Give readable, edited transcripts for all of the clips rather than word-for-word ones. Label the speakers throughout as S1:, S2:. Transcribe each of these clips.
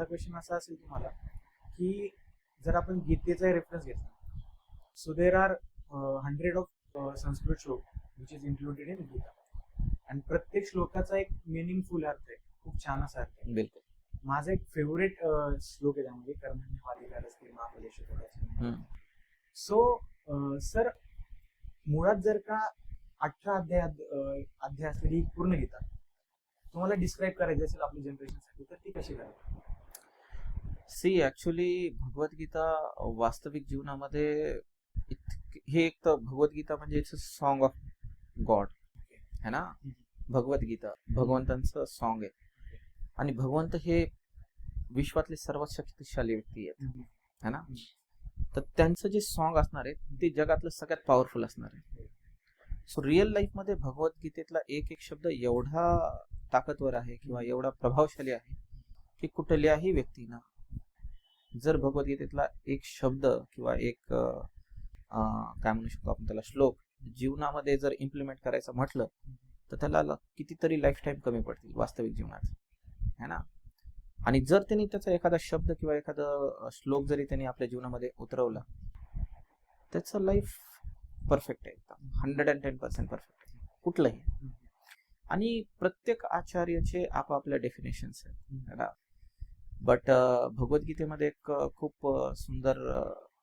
S1: माझा क्वेश्चन असा असेल तुम्हाला की जर आपण गीतेचा रेफरन्स घेतला, so there are 100 of Sanskrit shloka which is included in Gita, आणि प्रत्येक श्लोकाचा एक मिनिंगफुल अर्थ आहे, खूप छान असा अर्थ आहे.
S2: बिलकुल.
S1: माझा एक फेवरेट श्लोक आहे त्यामध्ये, कर्मण्येवाधिकार अस्ति मा फलेषु कदाचन. सो सर, मुळात जर का 18 अध्याय असलेली पूर्ण गीता तुम्हाला डिस्क्राईब करायची असेल आपल्या जनरेशनसाठी, तर ती कशी करावी?
S2: सी ऍक्च्युली भगवद्गीता वास्तविक जीवनामध्ये हे एक तर भगवद्गीता म्हणजे it's a song of God है ना. भगवद्गीता भगवंतांचं सॉन्ग आहे, आणि भगवंत हे विश्वातले सर्वात शक्तिशाली व्यक्ती आहेत है ना. तर त्यांचं जे सॉन्ग असणार आहे ते जगातलं सगळ्यात पॉवरफुल असणार आहे. सो रिअल लाईफ मध्ये भगवद्गीतेतला एक एक शब्द एवढा ताकदवर आहे किंवा एवढा प्रभावशाली आहे की कुठल्याही व्यक्तीनं जर भगवद्गीतेतला एक शब्द किंवा एक काय म्हणू शकतो आपण त्याला श्लोक जीवनामध्ये जर इम्प्लिमेंट करायचं म्हटलं तर त्याला कितीतरी लाईफ टाईम कमी पडतील वास्तविक जीवनात है ना. आणि जर त्यांनी त्याचा एखादा शब्द किंवा एखादा श्लोक जरी त्यांनी आपल्या जीवनामध्ये उतरवला, त्याचं लाईफ परफेक्ट आहे, एकदम 110% परफेक्ट आहे कुठलंही. आणि प्रत्येक आचार्याचे आपापल्या डेफिनेशन्स आहेत ना. बट भगवद्गीतेमध्ये एक खूप सुंदर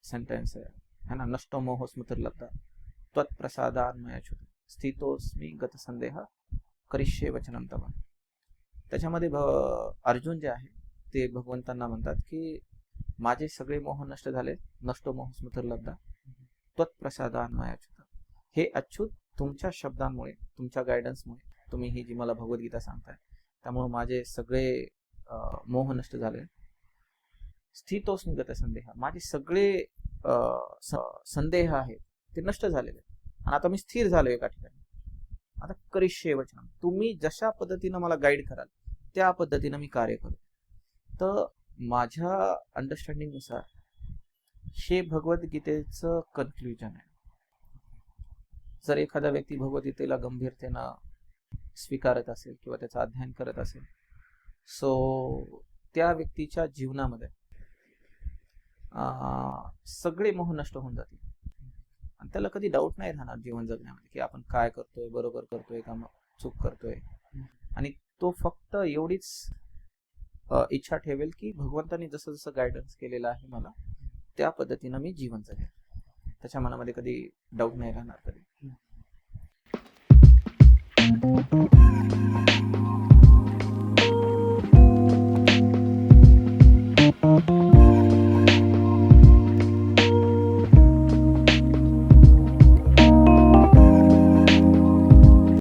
S2: सेंटेन्स आहे ना, नष्टो मोह स्मृतिर्लब्धा त्वत्प्रसादान्मयाच्युत स्थितोस्मी गत संदेह करिष्ये वचनं तव. त्याच्यामध्ये अर्जुन जे आहे ते भगवंतांना म्हणतात की माझे सगळे मोह नष्ट झाले, नष्टो मोह स्मृतिर्लब्धा त्वत्प्रसादान्मयाच्युत. हे अच्युत तुमच्या शब्दांमुळे, तुमच्या गायडन्समुळे तुम्ही ही जी मला भगवद्गीता सांगताय त्यामुळे माझे सगळे मोह नष्ट झाले. स्थितोस्मी गत संदेह, माझे सगळे संदेह आहेत ते नष्ट झालेले आणि आता मी स्थिर झालो एका ठिकाणी. आता करिष्ये वचनं, तुम्ही जशा पद्धतीनं मला गाईड कराल त्या पद्धतीनं मी कार्य करू. तर माझ्या अंडरस्टँडिंग नुसार हे भगवद्गीतेचं कन्क्ल्युजन आहे. जर एखादा व्यक्ती भगवद्गीतेला गंभीरतेनं स्वीकारत असेल किंवा त्याचं अध्ययन करत असेल, सो त्या व्यक्तीच्या जीवनामध्ये सगळे मोह नष्ट होऊन जातील आणि त्याला कधी डाऊट नाही राहणार जीवन जगण्यामध्ये की आपण काय करतोय, बरोबर करतोय का चूक करतोय. आणि तो फक्त एवढीच इच्छा ठेवेल की भगवंतांनी जसं जसं गायडन्स केलेलं आहे मला त्या पद्धतीनं मी जीवन जगेल. त्याच्या मनामध्ये कधी डाऊट नाही राहणार कधी.